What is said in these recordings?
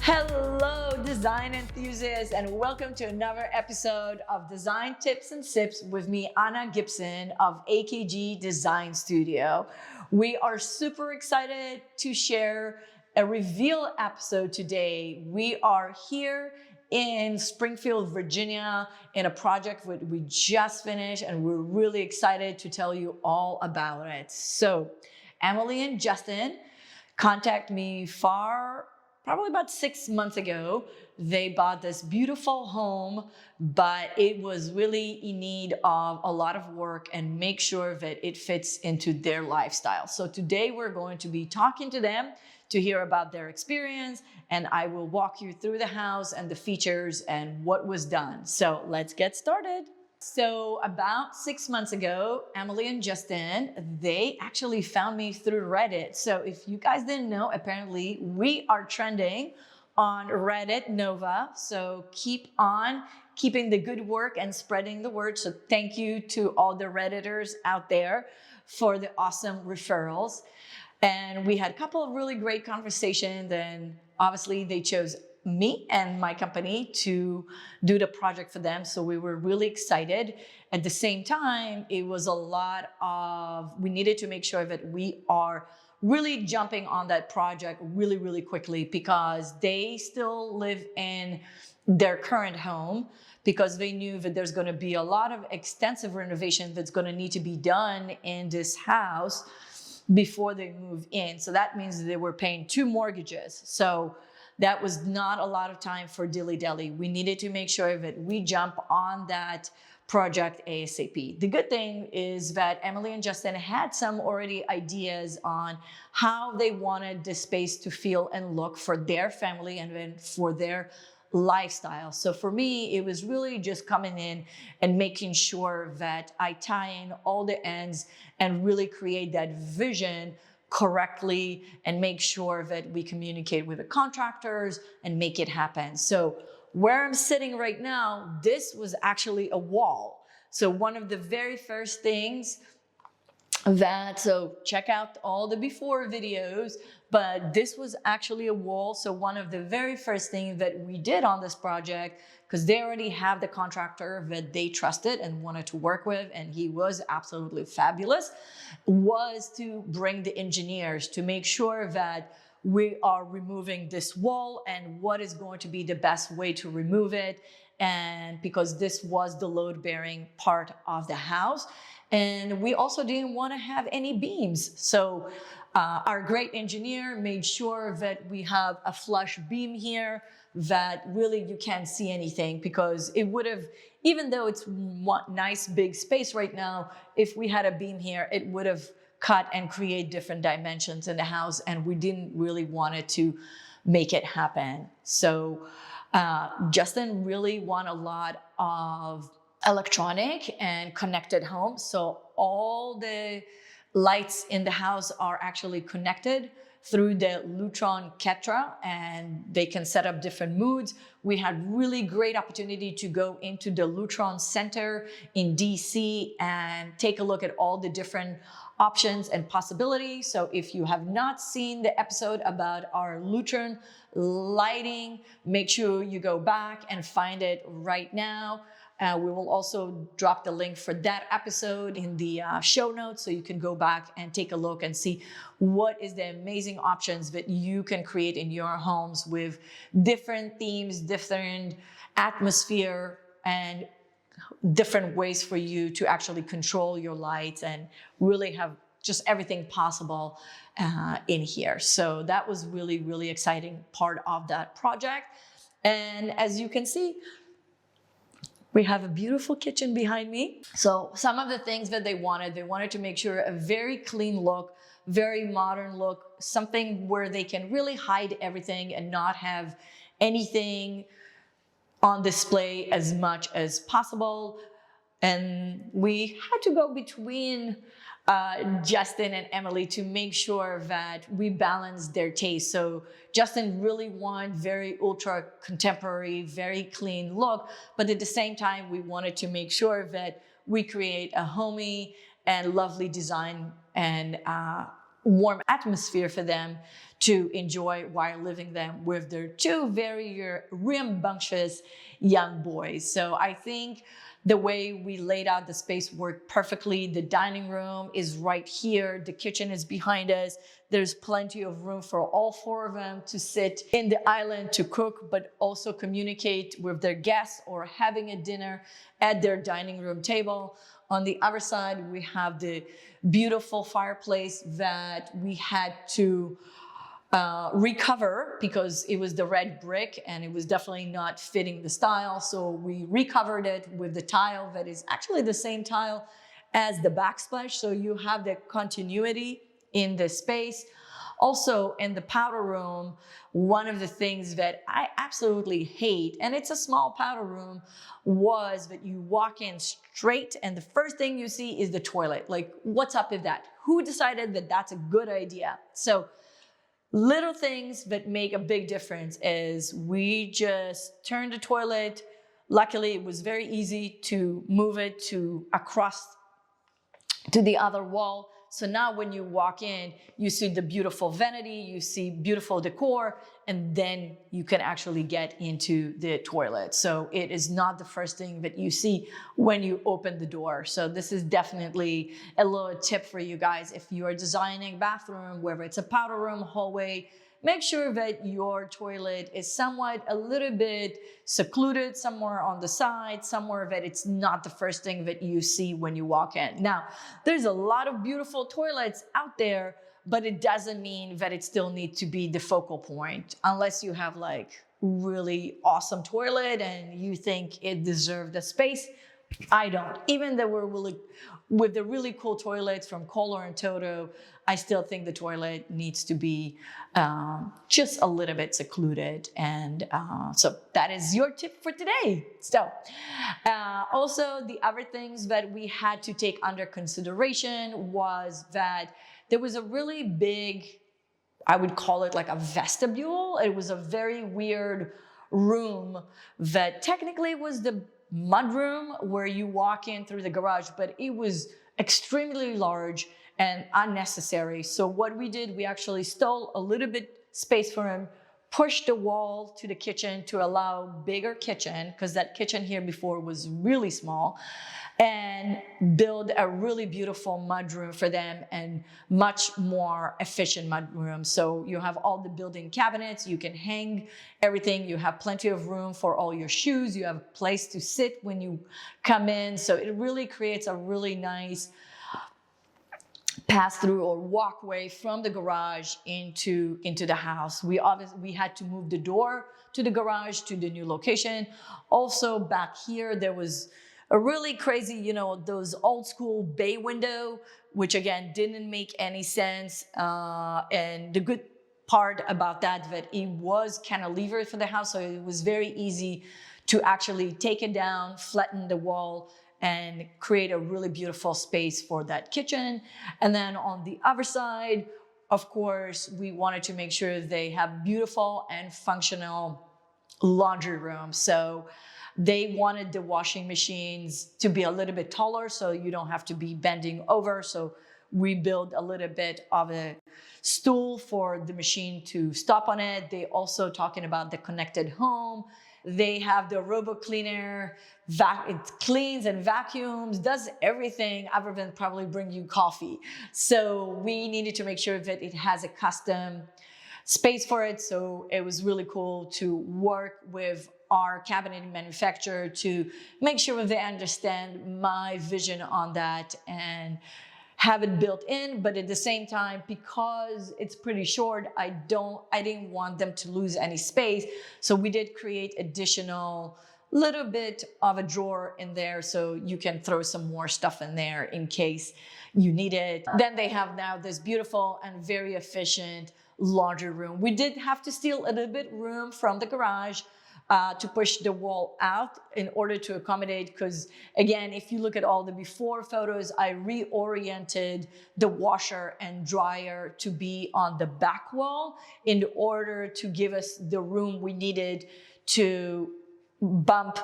Hello, design enthusiasts, and welcome to another episode of Design Tips and Sips with me, Anna Gibson of AKG Design Studio. We are super excited to share a reveal episode today. We are here in Springfield, Virginia, in a project that we just finished, and we're really excited to tell you all about it. So, Emily and Justin contacted me probably about 6 months ago. They bought this beautiful home, but it was really in need of a lot of work and make sure that it fits into their lifestyle. So today we're going to be talking to them to hear about their experience, and I will walk you through the house and the features and what was done. So let's get started. So about 6 months ago, Emily and Justin, they actually found me through Reddit. So if you guys didn't know, apparently we are trending on Reddit Nova. So keep on keeping the good work and spreading the word. So thank you to all the Redditors out there for the awesome referrals. And we had a couple of really great conversations, and obviously they chose me and my company to do the project for them. So we were really excited. At the same time, it was a lot of, we needed to make sure that we are really jumping on that project really, really quickly, because they still live in their current home, because they knew that there's going to be a lot of extensive renovation that's going to need to be done in this house before they move in. So that means they were paying 2 mortgages. So that was not a lot of time for dilly-dally. We needed to make sure that we jump on that project ASAP. The good thing is that Emily and Justin had some already ideas on how they wanted the space to feel and look for their family and then for their lifestyle. So for me, it was really just coming in and making sure that I tie in all the ends and really create that vision correctly and make sure that we communicate with the contractors and make it happen. So where I'm sitting right now, this was actually a wall. So one of the very first things so check out all the before videos, but this was actually a wall. So one of the very first things that we did on this project, because they already have the contractor that they trusted and wanted to work with, and he was absolutely fabulous, was to bring the engineers to make sure that we are removing this wall and what is going to be the best way to remove it. And because this was the load-bearing part of the house. And we also didn't want to have any beams. So our great engineer made sure that we have a flush beam here that really you can't see anything, because it would have, even though it's one nice big space right now, if we had a beam here, it would have cut and create different dimensions in the house, and we didn't really want it to make it happen. So Justin really want a lot of electronic and connected home. So all the lights in the house are actually connected through the Lutron Ketra, and they can set up different moods. We had really great opportunity to go into the Lutron Center in DC and take a look at all the different options and possibilities. So if you have not seen the episode about our Lutron lighting, make sure you go back and find it right now. We will also drop the link for that episode in the show notes, so you can go back and take a look and see what is the amazing options that you can create in your homes with different themes, different atmosphere, and different ways for you to actually control your lights and really have just everything possible in here. So that was really, really exciting part of that project. And as you can see, we have a beautiful kitchen behind me. So some of the things that they wanted to make sure a very clean look, very modern look, something where they can really hide everything and not have anything on display as much as possible. And we had to go between Justin and Emily to make sure that we balanced their taste. So Justin really wanted very ultra contemporary, very clean look, but at the same time, we wanted to make sure that we create a homey and lovely design and warm atmosphere for them to enjoy while living them with their two very rambunctious young boys. So I think the way we laid out the space worked perfectly. The dining room is right here. The kitchen is behind us. There's plenty of room for all four of them to sit in the island to cook, but also communicate with their guests or having a dinner at their dining room table. On the other side, we have the beautiful fireplace that we had to recover because it was the red brick and it was definitely not fitting the style. So we recovered it with the tile that is actually the same tile as the backsplash. So you have the continuity in the space. Also in the powder room, one of the things that I absolutely hate, and it's a small powder room, was that you walk in straight and the first thing you see is the toilet. Like, what's up with that? Who decided that that's a good idea? So little things that make a big difference is we just turned the toilet. Luckily, it was very easy to move it to across to the other wall. So now when you walk in, you see the beautiful vanity, you see beautiful decor, and then you can actually get into the toilet. So it is not the first thing that you see when you open the door. So this is definitely a little tip for you guys. If you are designing a bathroom, whether it's a powder room, hallway, make sure that your toilet is somewhat a little bit secluded, somewhere on the side, somewhere that it's not the first thing that you see when you walk in. Now, there's a lot of beautiful toilets out there, but it doesn't mean that it still needs to be the focal point, unless you have like really awesome toilet and you think it deserves the space. I don't. Even though we're really, with the really cool toilets from Kohler and Toto, I still think the toilet needs to be just a little bit secluded. And so that is your tip for today. So also the other things that we had to take under consideration was that there was a really big, I would call it like a vestibule. It was a very weird room that technically was the mudroom where you walk in through the garage, but it was extremely large and unnecessary. So what we did, we actually stole a little bit space from him, pushed the wall to the kitchen to allow bigger kitchen, because that kitchen here before was really small, and build a really beautiful mudroom for them and much more efficient mudroom. So you have all the built-in cabinets, you can hang everything, you have plenty of room for all your shoes, you have a place to sit when you come in. So it really creates a really nice pass through or walkway from the garage into the house. We had to move the door to the garage to the new location. Also back here, there was a really crazy, you know, those old school bay window, which again, didn't make any sense. And the good part about that it was cantilever for the house. So it was very easy to actually take it down, flatten the wall, and create a really beautiful space for that kitchen. And then on the other side, of course, we wanted to make sure they have beautiful and functional laundry rooms. So they wanted the washing machines to be a little bit taller so you don't have to be bending over. So we built a little bit of a stool for the machine to stop on it. They also talking about the connected home. They have the robo cleaner, it cleans and vacuums, does everything other than probably bring you coffee. So we needed to make sure that it has a custom space for it. So it was really cool to work with our cabinet manufacturer to make sure that they understand my vision on that and have it built in. But at the same time, because it's pretty short, I didn't want them to lose any space. So we did create additional little bit of a drawer in there so you can throw some more stuff in there in case you need it. Then they have now this beautiful and very efficient laundry room. We did have to steal a little bit room from the garage to push the wall out in order to accommodate, because again, if you look at all the before photos, I reoriented the washer and dryer to be on the back wall in order to give us the room we needed to bump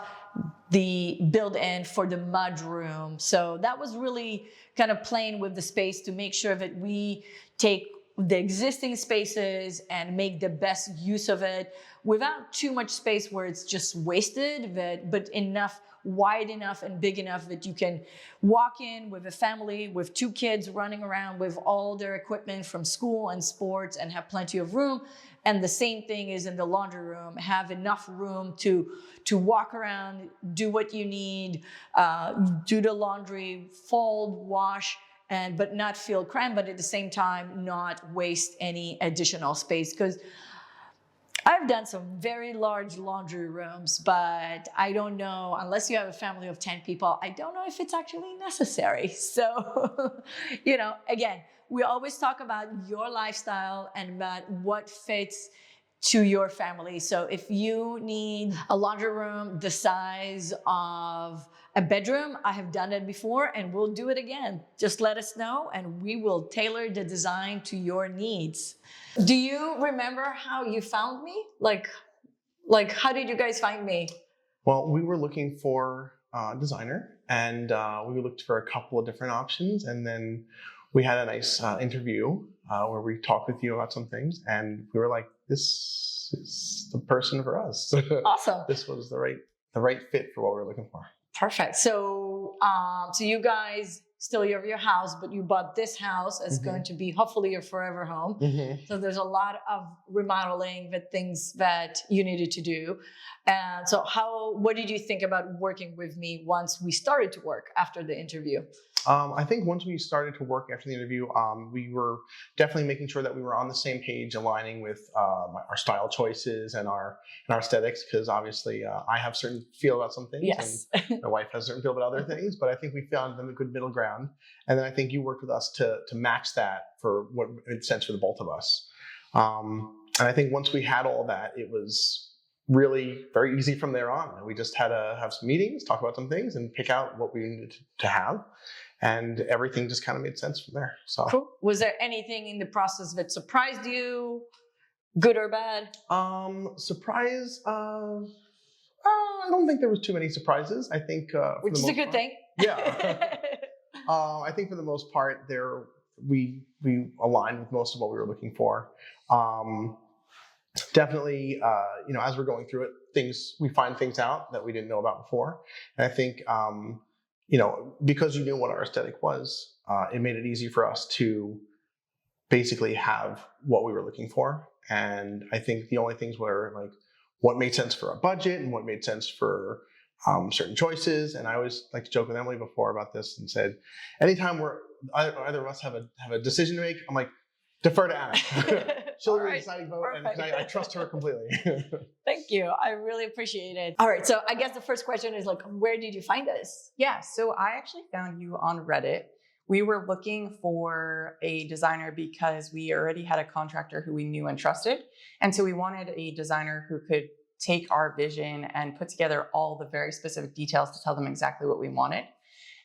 the built-in for the mud room. So that was really kind of playing with the space to make sure that we take the existing spaces and make the best use of it without too much space where it's just wasted, but enough, wide enough and big enough that you can walk in with a family with 2 kids running around with all their equipment from school and sports and have plenty of room. And the same thing is in the laundry room, have enough room to walk around, do what you need, do the laundry, fold, wash, but not feel cramped, but at the same time, not waste any additional space. Because I've done some very large laundry rooms, but I don't know, unless you have a family of 10 people, I don't know if it's actually necessary. So, again, we always talk about your lifestyle and about what fits to your family. So if you need a laundry room the size of a bedroom, I have done it before and we'll do it again. Just let us know and we will tailor the design to your needs. Do you remember how you found me? Like how did you guys find me? Well, we were looking for a designer and we looked for a couple of different options, and then we had a nice interview where we talked with you about some things, and we were like, this is the person for us. Awesome. This was the right fit for what we were looking for. Perfect. So, so you guys still have your house, but you bought this house as going to be hopefully your forever home. So there's a lot of remodeling, the things that you needed to do. And so what did you think about working with me once we started to work after the interview? I think once we started to work after the interview, we were definitely making sure that we were on the same page, aligning with our style choices and our aesthetics, because obviously I have certain feel about some things, yes, and my wife has certain feel about other things, but I think we found them a good middle ground. And then I think you worked with us to match that for what made sense for the both of us. And I think once we had all that, it was really very easy from there on. We just had to have some meetings, talk about some things, and pick out what we needed to have. And everything just kind of made sense from there. So, cool. Was there anything in the process that surprised you, good or bad? Surprise? I don't think there was too many surprises. I think, which is a good thing. Yeah. I think for the most part, we aligned with most of what we were looking for. Definitely, as we're going through it, we find things out that we didn't know about before. And I think, because you knew what our aesthetic was, it made it easy for us to basically have what we were looking for. And I think the only things were like what made sense for our budget and what made sense for certain choices. And I always like to joke with Emily before about this and said, anytime either of us have a decision to make, I'm like, defer to Anna. She'll really deciding vote, and I trust her completely. Thank you. I really appreciate it. All right. So I guess the first question is where did you find us? Yeah. So I actually found you on Reddit. We were looking for a designer because we already had a contractor who we knew and trusted. And so we wanted a designer who could take our vision and put together all the very specific details to tell them exactly what we wanted.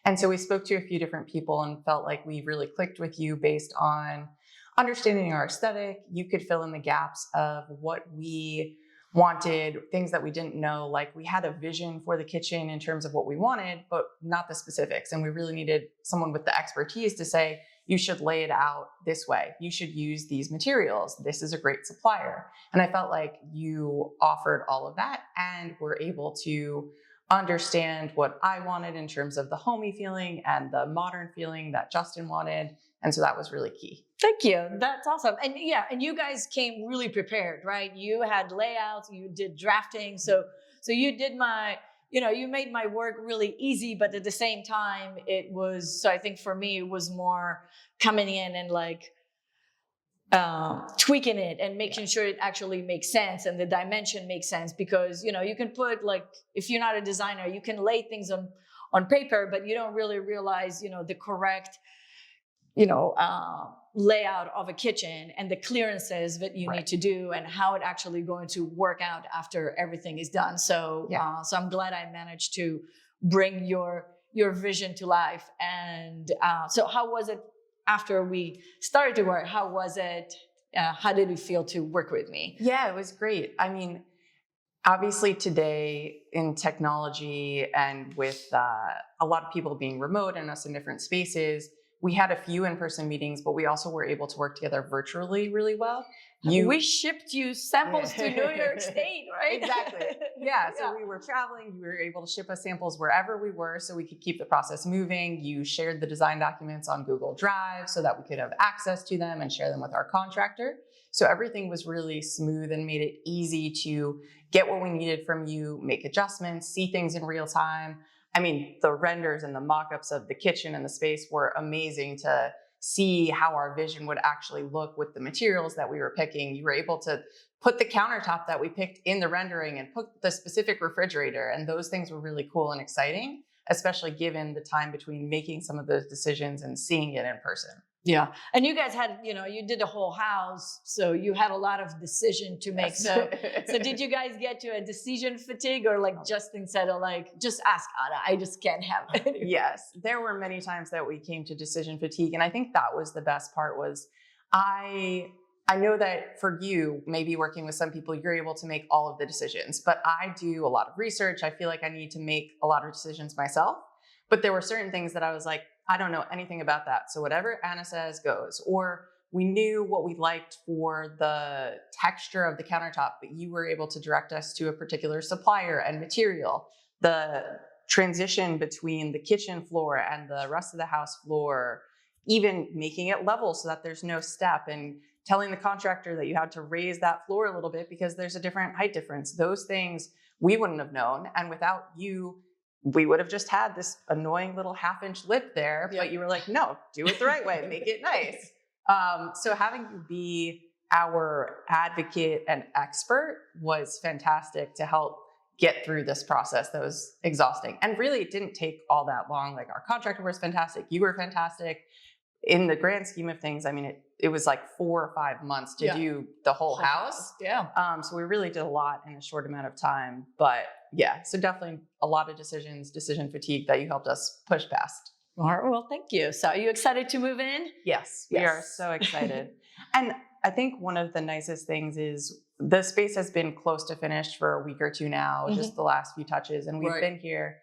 And so we spoke to a few different people and felt like we really clicked with you based on understanding our aesthetic. You could fill in the gaps of what we wanted, things that we didn't know. Like we had a vision for the kitchen in terms of what we wanted, but not the specifics. And we really needed someone with the expertise to say, you should lay it out this way. You should use these materials. This is a great supplier. And I felt like you offered all of that and were able to understand what I wanted in terms of the homey feeling and the modern feeling that Justin wanted. And so that was really key. Thank you. That's awesome. And yeah, and you guys came really prepared, right? You had layouts, you did drafting. So you did you made my work really easy, but at the same time, so I think for me, it was more coming in and tweaking it and making sure it actually makes sense and the dimension makes sense, because, you can put if you're not a designer, you can lay things on paper, but you don't really realize, the correct layout of a kitchen and the clearances that you need to do and how it actually going to work out after everything is done. So, so I'm glad I managed to bring your vision to life. And so how was it after we started to work? How was it? How did it feel to work with me? Yeah, it was great. I mean, obviously today in technology and with a lot of people being remote and us in different spaces, we had a few in-person meetings, but we also were able to work together virtually really well. We shipped you samples to New York State, right? Exactly. Yeah. So we were traveling. You were able to ship us samples wherever we were so we could keep the process moving. You shared the design documents on Google Drive so that we could have access to them and share them with our contractor. So everything was really smooth and made it easy to get what we needed from you, make adjustments, see things in real time. I mean, the renders and the mock-ups of the kitchen and the space were amazing to see how our vision would actually look with the materials that we were picking. You were able to put the countertop that we picked in the rendering and put the specific refrigerator. And those things were really cool and exciting, especially given the time between making some of those decisions and seeing it in person. Yeah. And you guys had, you did the whole house, so you had a lot of decision to make. So did you guys get to a decision fatigue, or like Justin said, just ask Anna, I just can't have it? Yes. There were many times that we came to decision fatigue. And I think that was the best part was I know that for you, maybe working with some people, you're able to make all of the decisions, but I do a lot of research. I feel like I need to make a lot of decisions myself, but there were certain things that I was like, I don't know anything about that. So whatever Anna says goes. Or we knew what we liked for the texture of the countertop, but you were able to direct us to a particular supplier and material. The transition between the kitchen floor and the rest of the house floor, even making it level so that there's no step, and telling the contractor that you had to raise that floor a little bit because there's a different height difference. Those things we wouldn't have known. And without you, we would have just had this annoying little half-inch lip there, but you were like, no, do it the right way, make it nice. So having you be our advocate and expert was fantastic to help get through this process that was exhausting. And really, it didn't take all that long. Like, our contractor was fantastic. You were fantastic. In the grand scheme of things, I mean, it was like 4 or 5 months to do the whole house. Yeah. So we really did a lot in a short amount of time. But yeah, so definitely a lot of decision fatigue that you helped us push past. All right, well, thank you. So are you excited to move in? Yes, we are so excited. And I think one of the nicest things is the space has been close to finished for a week or two now, just the last few touches. And we've been here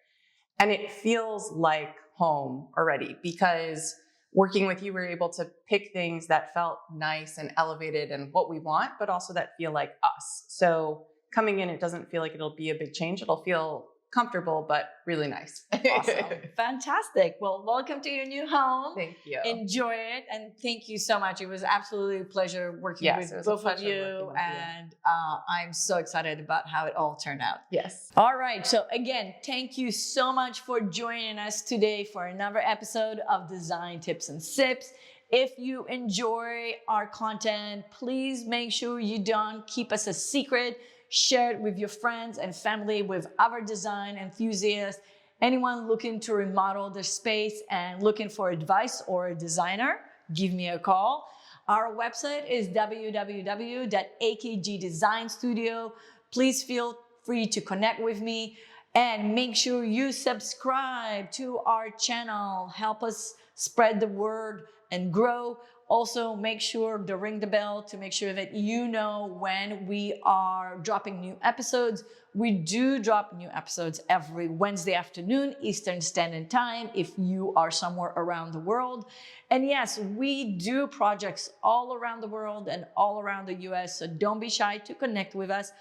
and it feels like home already, because working with you, we're able to pick things that felt nice and elevated and what we want, but also that feel like us. So coming in, it doesn't feel like it'll be a big change. It'll feel comfortable, but really nice. Awesome. Fantastic. Well, welcome to your new home. Thank you. Enjoy it. And thank you so much. It was absolutely a pleasure working with both of you. And I'm so excited about how it all turned out. Yes. All right. So again, thank you so much for joining us today for another episode of Design Tips and Sips. If you enjoy our content, please make sure you don't keep us a secret. Share it with your friends and family, with other design enthusiasts, anyone looking to remodel their space and looking for advice or a designer, give me a call. Our website is www.akgdesignstudio. Please feel free to connect with me, and make sure you subscribe to our channel. Help us spread the word and grow. Also, make sure to ring the bell to make sure that you know when we are dropping new episodes. We do drop new episodes every Wednesday afternoon, Eastern Standard Time, if you are somewhere around the world. And yes, we do projects all around the world and all around the US, so don't be shy to connect with us.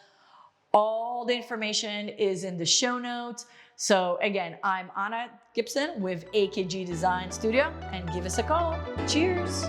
All the information is in the show notes. So again, I'm Anna Gibson with AKG Design Studio, and give us a call. Cheers.